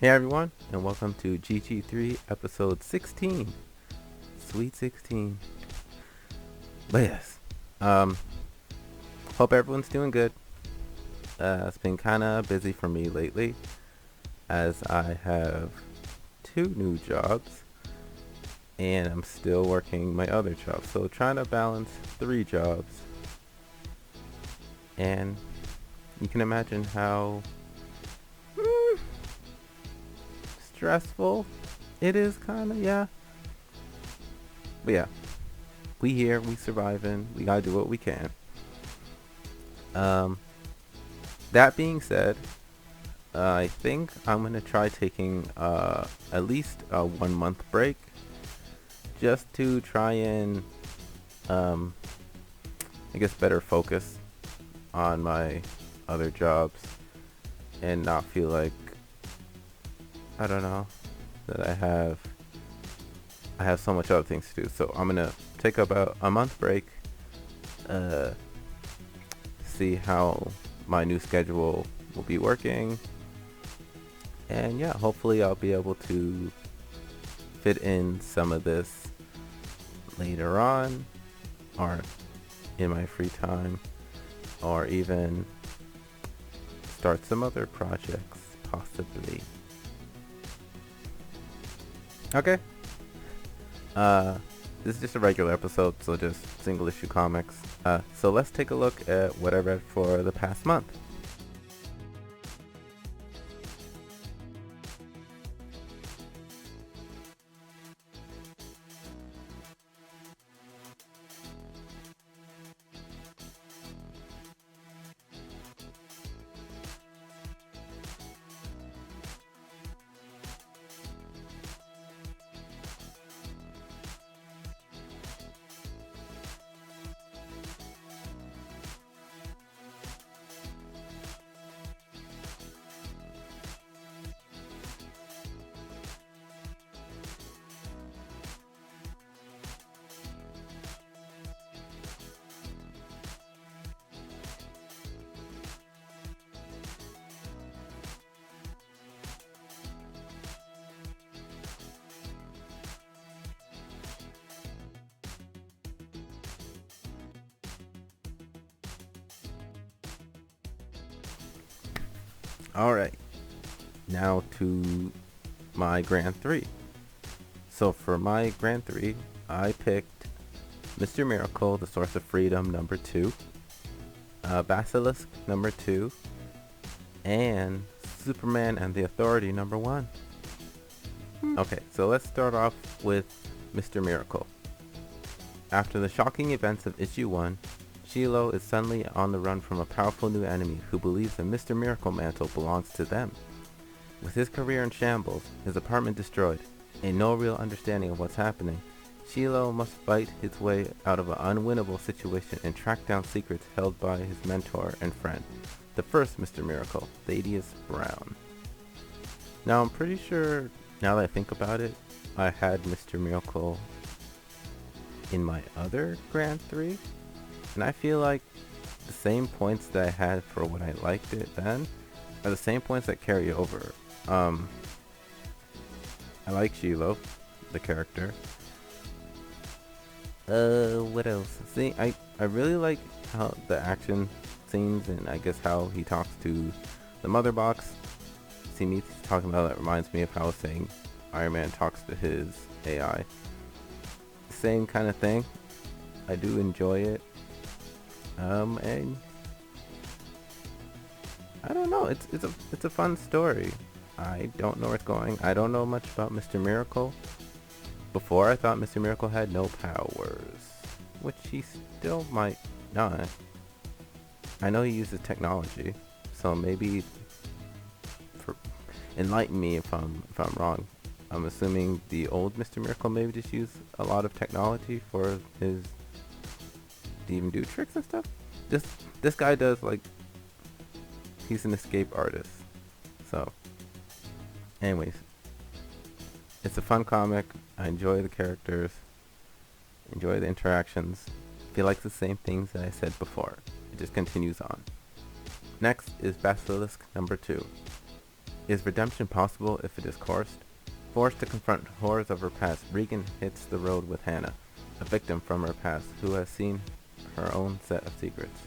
Hey everyone, and welcome to GG3 episode 16. Sweet 16. But yes, um, hope everyone's doing good. It's been kind of busy for me lately as I have two new jobs and I'm still working my other job. So trying to balance three jobs, and you can imagine how stressful it is, kind of, yeah. But yeah, we here, we surviving, we gotta do what we can. Um, that being said, I think I'm gonna try taking at least a 1 month break just to try and um, I guess better focus on my other jobs and not feel like, I don't know, that I have so much other things to do. So I'm gonna take about a month break, uh, see how my new schedule will be working, and yeah, hopefully I'll be able to fit in some of this later on or in my free time, or even start some other projects possibly. Okay. uh this is just a regular episode, so just single issue comics. So let's take a look at what I read for the past month. All right, now to my grand three. So for my grand three, I picked Mr. Miracle, The Source of Freedom number 2, Basilisk number 2, and Superman and the Authority number 1. Okay, so let's start off with Mr. Miracle. After the shocking events of issue 1, Shiloh is suddenly on the run from a powerful new enemy who believes the Mr. Miracle mantle belongs to them. With his career in shambles, his apartment destroyed, and no real understanding of what's happening, Shiloh must fight his way out of an unwinnable situation and track down secrets held by his mentor and friend, the first Mr. Miracle, Thaddeus Brown. Now I'm pretty sure, now that I think about it, I had Mr. Miracle in my other Grand 3, and I feel like the same points that I had for what I liked it then are the same points that carry over. I like Shiloh, the character. What else? See, I really like how the action scenes, and I guess how he talks to the mother box. See, me talking about that reminds me of how I was saying Iron Man talks to his AI. Same kind of thing. I do enjoy it. And I don't know. It's a fun story. I don't know where it's going. I don't know much about Mr. Miracle. Before, I thought Mr. Miracle had no powers, which he still might not. I know he uses technology, so maybe for enlighten me if I'm wrong. I'm assuming the old Mr. Miracle maybe just used a lot of technology for his to even do tricks and stuff. This this guy does, like, he's an escape artist. So, anyways, it's a fun comic. I enjoy the characters, enjoy the interactions. Feel like the same things that I said before. It just continues on. Next is Basilisk number 2. Is redemption possible if it is coerced? Forced to confront horrors of her past, Regan hits the road with Hannah, a victim from her past who has seen her own set of secrets.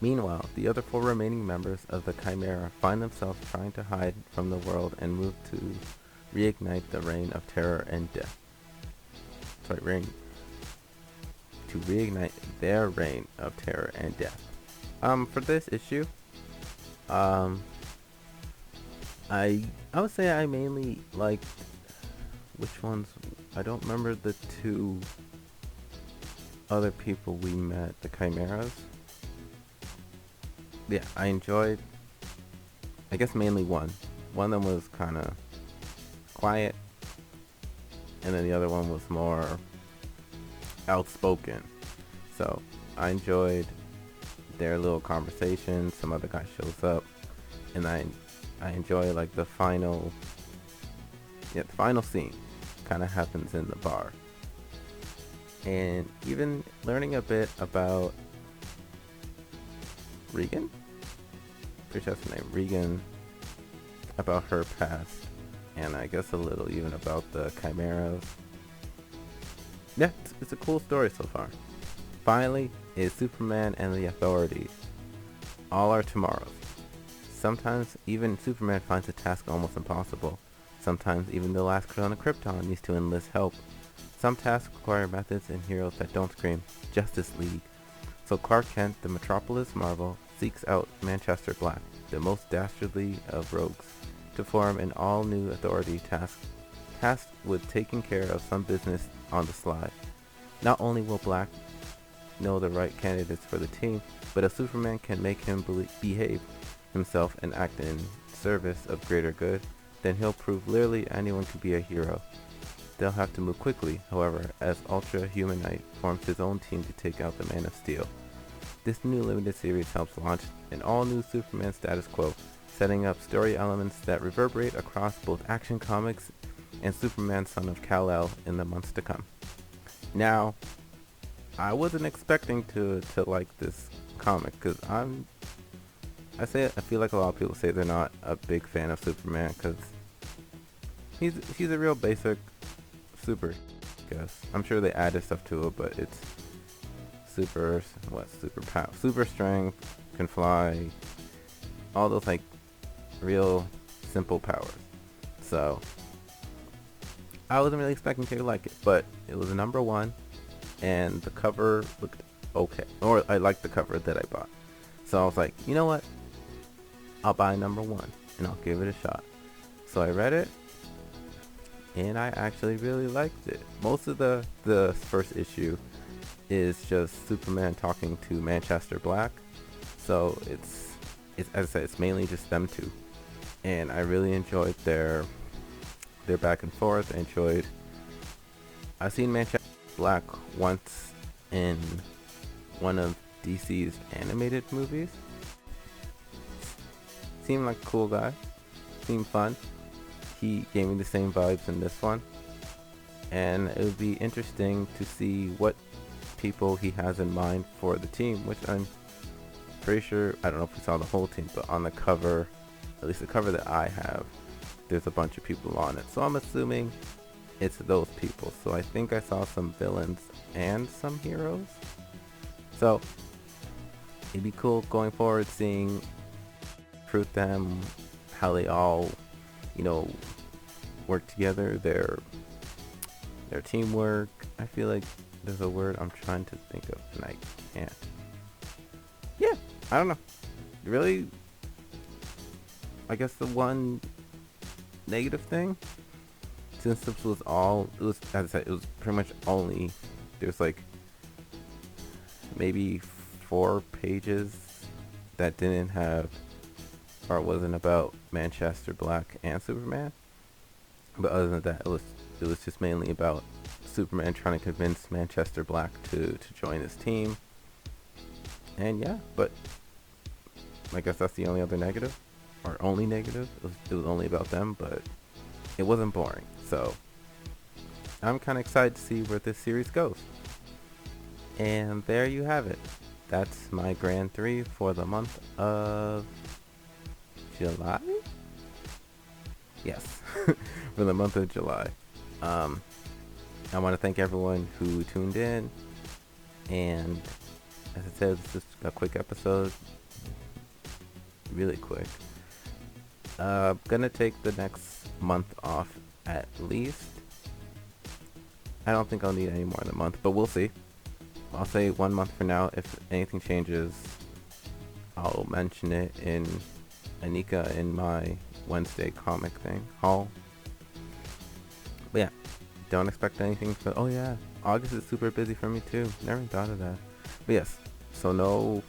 Meanwhile, the other 4 remaining members of the Chimera find themselves trying to hide from the world and move to reignite the reign of terror and death. To reignite their reign of terror and death. For this issue, I would say I mainly liked which ones. I don't remember the 2 other people we met, the Chimeras. Yeah, I enjoyed, I guess mainly one. One of them was kind of quiet, and then the other one was more outspoken. So I enjoyed their little conversation. Some other guy shows up, and I enjoy like the final scene kind of happens in the bar, and even learning a bit about Regan, pretty sure that's her name, Regan, about her past, and I guess a little even about the Chimeras. Yeah, it's a cool story so far. Finally, is Superman and the Authority. All our tomorrows. Sometimes even Superman finds the task almost impossible. Sometimes even the last kid on Krypton needs to enlist help. Some tasks require methods and heroes that don't scream Justice League. So Clark Kent, the Metropolis Marvel, seeks out Manchester Black, the most dastardly of rogues, to form an all-new Authority tasked with taking care of some business on the sly. Not only will Black know the right candidates for the team, but if Superman can make him behave himself and act in service of greater good, then he'll prove literally anyone can be a hero. They'll have to move quickly, however, as Ultra Human Knight forms his own team to take out the Man of Steel. This new limited series helps launch an all-new Superman status quo, setting up story elements that reverberate across both Action Comics and Superman Son of Kal-El in the months to come. Now, I wasn't expecting to like this comic, because I feel like a lot of people say they're not a big fan of Superman because he's a real basic super, I guess. I'm sure they added stuff to it, but it's super power, super strength, can fly, all those like real simple powers. So I wasn't really expecting to like it, but it was a number 1, and the cover looked okay, or I liked the cover that I bought. So I was like, you know what? I'll buy number 1 and I'll give it a shot. So I read it, and I actually really liked it. Most of the first issue is just Superman talking to Manchester Black. So it's as I said, it's mainly just them 2, and I really enjoyed their back and forth. I've seen Manchester Black once in one of DC's animated movies. Seemed like a cool guy. Seemed fun. He gave me the same vibes in this one. And it would be interesting to see what people he has in mind for the team, which I'm pretty sure, I don't know if we saw the whole team, but on the cover, at least the cover that I have, there's a bunch of people on it. So I'm assuming it's those people. So I think I saw some villains and some heroes. So it'd be cool going forward seeing Fruit them, how they all, work together, their teamwork. I feel like there's a word I'm trying to think of and I can't. Yeah, I don't know. Really, I guess the one negative thing, since this was as I said, it was pretty much only, there's like maybe 4 pages that didn't have, or wasn't about Manchester Black and Superman. But other than that, it was just mainly about Superman trying to convince Manchester Black to join his team. And yeah, but I guess that's the only other negative, or only negative. It was only about them, but it wasn't boring. So I'm kind of excited to see where this series goes. And there you have it. That's my Grand 3 for the month of July? Yes, for the month of July. Um, I want to thank everyone who tuned in, and as I said, this is a quick episode, really quick. Gonna take the next month off at least. I don't think I'll need any more than a month, but we'll see. I'll say 1 month for now. If anything changes, I'll mention it in Anika in my Wednesday comic thing haul. But yeah, don't expect anything. Oh yeah, August is super busy for me too. Never thought of that. But yes, so no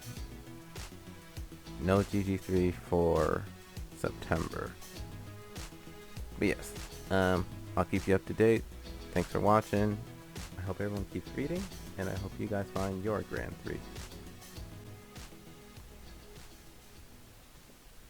GG3 for September. But yes, I'll keep you up to date. Thanks for watching. I hope everyone keeps reading, and I hope you guys find your Grand 3.